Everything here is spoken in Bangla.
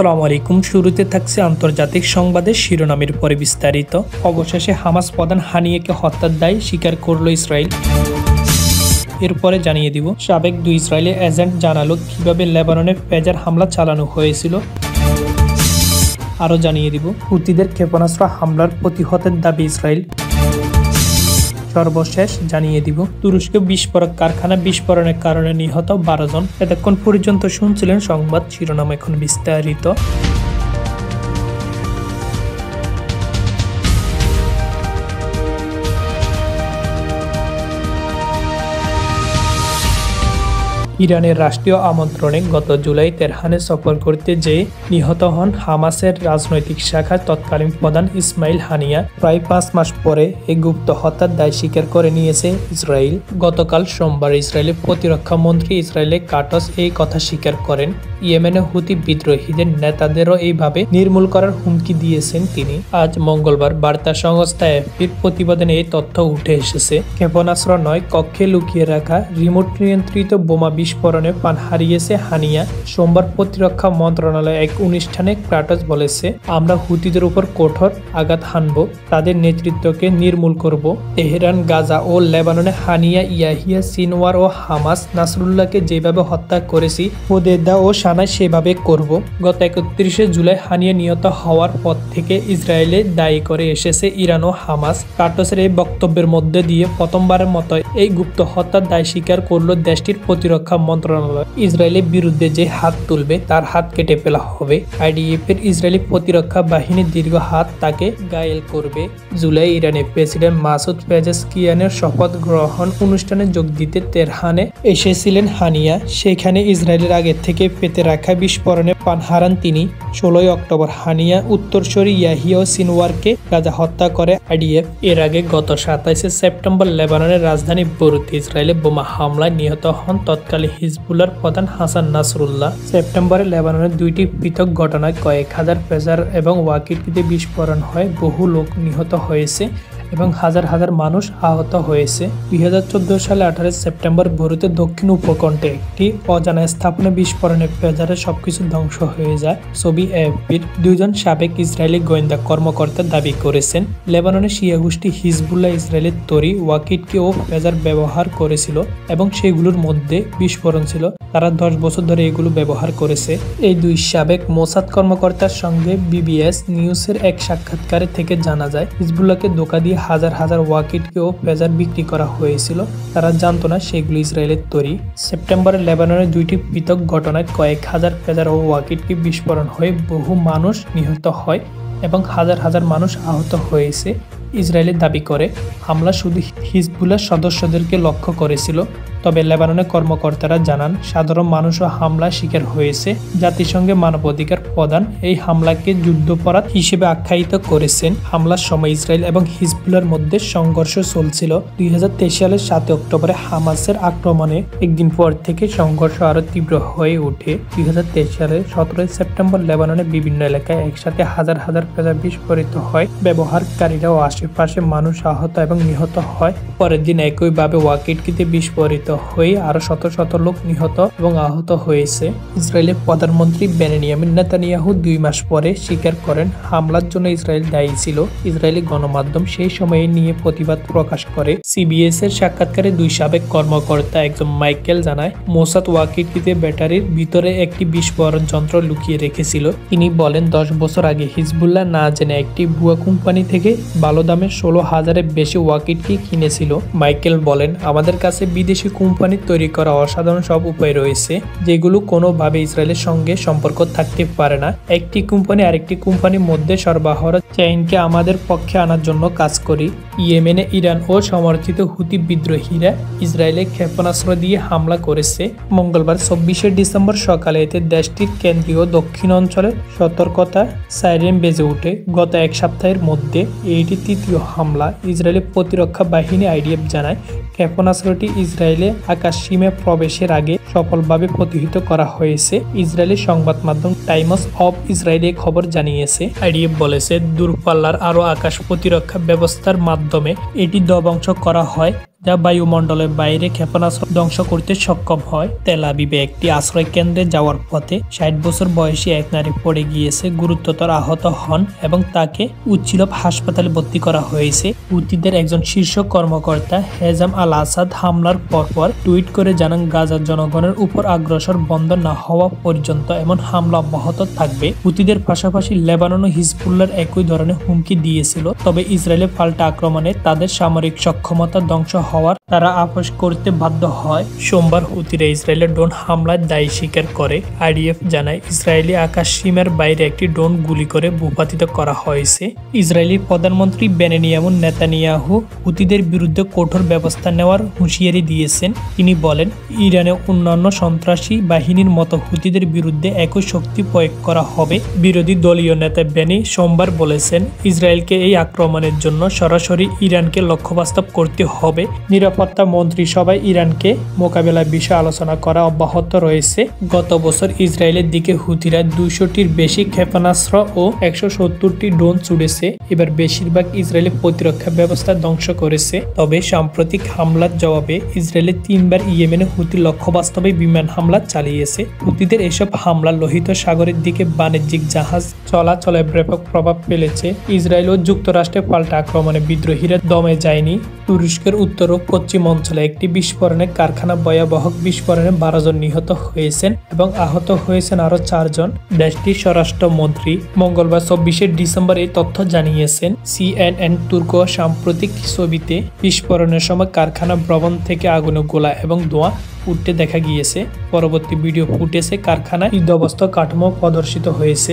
আসসালামু আলাইকুম। শুরুতে থাকছে আন্তর্জাতিক সংবাদের শিরোনামের পরে বিস্তারিত। অবশেষে হামাস প্রধান হানিয়েকে হত্যার দায় স্বীকার করল ইসরায়েল। এরপরে জানিয়ে দিব সাবেক দুই ইসরায়েলি এজেন্ট জানালো কিভাবে লেবাননে ফেজার হামলা চালানো হয়েছিল। আরও জানিয়ে দিব হুতিদের ক্ষেপণাস্ত্র হামলার প্রতিহতের দাবি ইসরায়েল। সর্বশেষ জানিয়ে দিব তুরস্কে বিস্ফোরক কারখানা বিস্ফোরণের কারণে নিহত 12 জন। এতক্ষণ পর্যন্ত শুনছিলেন সংবাদ শিরোনাম, এখন বিস্তারিত। ইরানের রাষ্ট্রীয় আমন্ত্রণে গত জুলাই তেহরানে সফর করতে যেয়ে নিহত হন হামাসের রাজনৈতিক শাখার তৎকালীন প্রধান ইসমাইল হানিয়া। প্রায় 5 মাস পরে এই গুপ্ত হত্যার দায় স্বীকার করে নিয়েছে ইসরায়েল। গতকাল সোমবার ইসরায়েলের প্রতিরক্ষা মন্ত্রী ইসরায়েলে কাটস এই কথা স্বীকার করেন। ইয়েমেনে হুতি বিদ্রোহীদের নেতাদেরও এইভাবে নির্মূল করার হুমকি দিয়েছেন তিনি। আজ মঙ্গলবার বার্তা সংস্থা এএফপির প্রতিবেদনে এই তথ্য উঠে এসেছে। ক্ষেপণাস্ত্র নয়, কক্ষে লুকিয়ে রাখা রিমোট নিয়ন্ত্রিত বোমা বিস্ফোরণে প্রাণ হারিয়েছে হানিয়া। সোমবার প্রতিরক্ষা মন্ত্রণালয় এক অনুষ্ঠানে ক্রাটস বলেছে, আমরা হুতিদের উপর কঠোর আঘাত হানব, তাদের নেতৃত্বকে নির্মূল করব। তেহরান, গাজা ও লেবাননে হানিয়া, ইয়াহিয়া সিনওয়ার ও হামাস নাসরুল্লাহকে যেভাবে হত্যা করেছি হোদেদা ও সানায় সেভাবে করব। গত 31শে জুলাই হানিয়া নিহত হওয়ার পর থেকে ইসরায়েলে দায়ী করে এসেছে ইরান ও হামাস। ক্রাটসের এই বক্তব্যের মধ্যে দিয়ে প্রথমবারের মতো এই গুপ্ত হত্যার দায় স্বীকার করল দেশটির প্রতিরক্ষা মন্ত্রণালয়। ইসরায়েলের বিরুদ্ধে যে হাত তুলবে তার হাত কেটে ফেলা হবে। আইডিএফ এর ইসরায়েলি প্রতিরক্ষা বাহিনীর দীর্ঘ হাত তাকে ঘায়েল করবে। জুলাই ইরানের প্রেসিডেন্ট মাসুদ পেজেশকিয়ানের শপথ গ্রহণ অনুষ্ঠানে যোগ দিতে তেহরানে এসেছিলেন হানিয়া। সেখানে ইসরায়েলের আগে থেকে পেতে রাখা বিস্ফোরণে প্রাণ হারান তিনি। 16 অক্টোবর হানিয়া উত্তরসূরি ইয়াহিয়া ও সিনওয়ারকে গাজা হত্যা করে আইডিএফ। এর আগে গত 27শে সেপ্টেম্বর লেবাননের রাজধানী বৈরুতে ইসরায়েলে বোমা হামলায় নিহত হন তৎকালীন হিজবুল্লাহর প্রধান হাসান নাসরুল্লাহ। সেপ্টেম্বরে লেবাননের 2টি পৃথক ঘটনায় কয়েক হাজার ফেজার এবং ওয়াকিটকিতে বিস্ফোরণ হয়, বহু লোক নিহত হয়েছে এবং হাজার হাজার মানুষ আহত হয়েছে। 2014 সালে 18 সেপ্টেম্বর বৈরুতে দক্ষিণ উপকণ্ঠে একটি অজানা স্থাপনা বিস্ফোরণে ফেজারে সবকিছু ধ্বংস হয়ে যায়। ছবি এএফপির। 2 জন সাবেক ইসরায়েলি গোয়েন্দা কর্মকর্তা দাবি করেছেন, লেবাননের শিয়া গোষ্ঠী হিজবুল্লাহ ইসরায়েলের তৈরি ওয়াকিটকি ও ফেজার ব্যবহার করেছিল এবং সেগুলোর মধ্যে বিস্ফোরণ ছিল। তারা 10 বছর ধরে এগুলো ব্যবহার করেছে। এই 2 সাবেক মোসাদ কর্মকর্তার সঙ্গে বিবিএস নিউজের এক সাক্ষাৎকারে থেকে জানা যায়, হিজবুল্লাহকে ধোঁকা দিয়ে হাজার হাজার ওয়াকিটকি ও ফেজার বিক্রি করা হয়েছিল। তারা জানতো না সেগুলো ইসরায়েলের তৈরি। সেপ্টেম্বরে লেবাননের 2টি পৃথক ঘটনায় কয়েক হাজার ফেজার ও ওয়াকিটকি বিস্ফোরণ হয়ে বহু মানুষ নিহত হয় এবং হাজার হাজার মানুষ আহত হয়েছে। ইসরায়েলের দাবি করে হামলা শুধু হিজবুল্লাহ সদস্যদেরকে লক্ষ্য করেছিল। তবে লেবাননের কর্মকর্তারা জানান, সাধারণ মানুষও হামলার শিকার হয়েছে। জাতিসংঘের মানবাধিকার প্রধান এই হামলাকে যুদ্ধাপরাধ হিসেবে আখ্যায়িত করেছেন। হামলার সময় ইসরায়েল এবং হিজবুল্লাহর মধ্যে সংঘর্ষ চলছিল। 2023 সালের 7 অক্টোবরে হামাসের আক্রমণে একদিন পর থেকে সংঘর্ষ আরও তীব্র হয়ে ওঠে। 2023 সালের 17 সেপ্টেম্বর লেবাননের বিভিন্ন এলাকায় একসাথে হাজার হাজার ফেজার বিস্ফোরিত হয়। ব্যবহারকারীরাও আশেপাশে মানুষ আহত এবং নিহত হয়। পরের দিন একইভাবে ওয়াকিটকিতে বিস্ফোরিত হয়ে আরো শত শত লোক নিহত এবং আহত হয়েছে। ইসরায়েলের প্রধানমন্ত্রী বেনিয়ামিন নেতানিয়াহু 2 মাস পরে স্বীকার করেন হামলার জন্য ইসরায়েল দায়ী ছিল। ইসরায়েলি গণমাধ্যম সেই সময়ে নিয়ে প্রতিবাদ প্রকাশ করে। সিবিএস এর সাক্ষাৎকারে 2 সাবেক কর্মকর্তা একজন মাইকেল জানায়, মোসাদ ওয়াকিটকিতে ব্যাটারির ভিতরে একটি বিস্ফোরণ যন্ত্র লুকিয়ে রেখেছিল। তিনি বলেন, 10 বছর আগে হিজবুল্লাহ না জেনে একটি ভুয়া কোম্পানি থেকে ভালো দামে 16,000-এর বেশি ওয়াকিটকি কিনেছিল। মাইকেল বলেন, আমাদের কাছে বিদেশি কোম্পানির তৈরি করা অসাধারণ সব উপায় রয়েছে যেগুলো কোনোভাবে ইসরায়েলের সঙ্গে সম্পর্ক থাকতে পারে না। একটি কোম্পানি আরেকটি কোম্পানির মধ্যে সরবরাহ চেইনকে আমাদের পক্ষে আনার জন্য কাজ করি। ইয়েমেনে ইরান ও সমর্থিত হুতি বিদ্রোহীরা ইসরায়েলে ক্ষেপণাস্ত্র দিয়ে হামলা করেছে। মঙ্গলবার 24শে ডিসেম্বর সকালে এতে দেশটির কেন্দ্রীয় দক্ষিণ অঞ্চলে সতর্কতা সাইরেন বেজে ওঠে। গত এক সপ্তাহের মধ্যে এটি 3য় হামলা। ইসরায়েলের প্রতিরক্ষা বাহিনী আইডিএফ জানায়, ক্ষেপণাস্ত্রটি ইসরায়েলে আকাশ সীমে প্রবেশের আগে সফলভাবে প্রতিহত করা হয়েছে। ইসরায়েলি সংবাদ মাধ্যম টাইমস অফ ইসরায়েল এই খবর জানিয়েছে। আইডিএফ বলেছে, দূরপাল্লার আরও আকাশ প্রতিরক্ষা ব্যবস্থার মাধ্যমে এটি ধ্বংস করা হয়। যা বায়ুমণ্ডলের বাইরে ক্ষেপণাস্ত্র ধ্বংস করতে সক্ষম হয়। তেল আবিবে একটি আশ্রয় কেন্দ্রে যাওয়ার পথে 60 বছর বয়সী এক নারী পড়ে গিয়েছে, গুরুতর আহত হন এবং তাকে উচ্চিলব হাসপাতালে ভর্তি করা হয়েছে। হুতিদের একজন শীর্ষ কর্মকর্তা হেজাম আল আসাদ হামলার পরপর টুইট করে জানান, গাজার জনগণের উপর আগ্রাসন বন্ধ না হওয়া পর্যন্ত এমন হামলা অব্যাহত থাকবে। হুতিদের পাশাপাশি লেবানন ও হিজবুল্লাহর একই ধরনের হুমকি দিয়েছিল, তবে ইসরায়েলের পাল্টা আক্রমণে তাদের সামরিক সক্ষমতা ধ্বংস হওয়ার তারা আপোষ করতে বাধ্য হয়। সোমবার হুতিরা ইসরায়েলের ড্রোন হামলার দায়ী স্বীকার করে। আইডিএফ জানায়, ইসরায়েলি আকাশ সীমার বাইরে একটি ড্রোন গুলি করে ভূপাতিত করা হয়েছে। ইসরায়েলি প্রধানমন্ত্রী বেনিয়ামিন নেতানিয়াহু হুতিদের বিরুদ্ধে কঠোর ব্যবস্থা নেওয়ার হুঁশিয়ারি দিয়েছেন। তিনি বলেন, ইরানে অন্যান্য সন্ত্রাসী বাহিনীর মতো হুতিদের বিরুদ্ধে একই শক্তি প্রয়োগ করা হবে। বিরোধী দলীয় নেতা বেনি সোমবার বলেছেন, ইসরায়েলকে এই আক্রমণের জন্য সরাসরি ইরানকে লক্ষ্যবাস্তব করতে হবে। নিরাপত্তা মন্ত্রিসভায় ইরানকে মোকাবেলার বিষয়ে আলোচনা করা অব্যাহত রয়েছে। গত বছর ইসরায়েলের দিকে হুতিরা 200টির বেশি ক্ষেপণাস্ত্র ও 170টি ড্রোন ছুড়েছে। এবার বেশিরভাগ ইসরায়েলি প্রতিরক্ষা ব্যবস্থা ধ্বংস করেছে। তবে সাম্প্রতিক হামলার জবাবে ইসরায়েলের 3বার ইয়েমেনে হুতি লক্ষ্যবাস্তবে বিমান হামলা চালিয়েছে। হুতিদের এসব হামলা লোহিত সাগরের দিকে বাণিজ্যিক জাহাজ চলাচলে ব্যাপক প্রভাব ফেলেছে। ইসরায়েল ও যুক্তরাষ্ট্রের পাল্টা আক্রমণে বিদ্রোহীরা দমে যায়নি। তুরস্কের উত্তর ও পশ্চিম অঞ্চলে একটি বিস্ফোরণে কারখানা ভয়াবহ বিস্ফোরণে 12 জন নিহত হয়েছেন এবং আহত হয়েছেন আরও 4 জন। দেশটির স্বরাষ্ট্রমন্ত্রী মঙ্গলবার 24শে ডিসেম্বর এই তথ্য জানিয়েছেন। সিএনএন তুর্ক সাম্প্রতিক ছবিতে বিস্ফোরণের সময় কারখানা ভবন থেকে আগুনের গোলা এবং ধোঁয়া উঠতে দেখা গিয়েছে। পরবর্তী ভিডিও ফুটেজে কারখানায় বিধ্বস্ত কাঠামো প্রদর্শিত হয়েছে।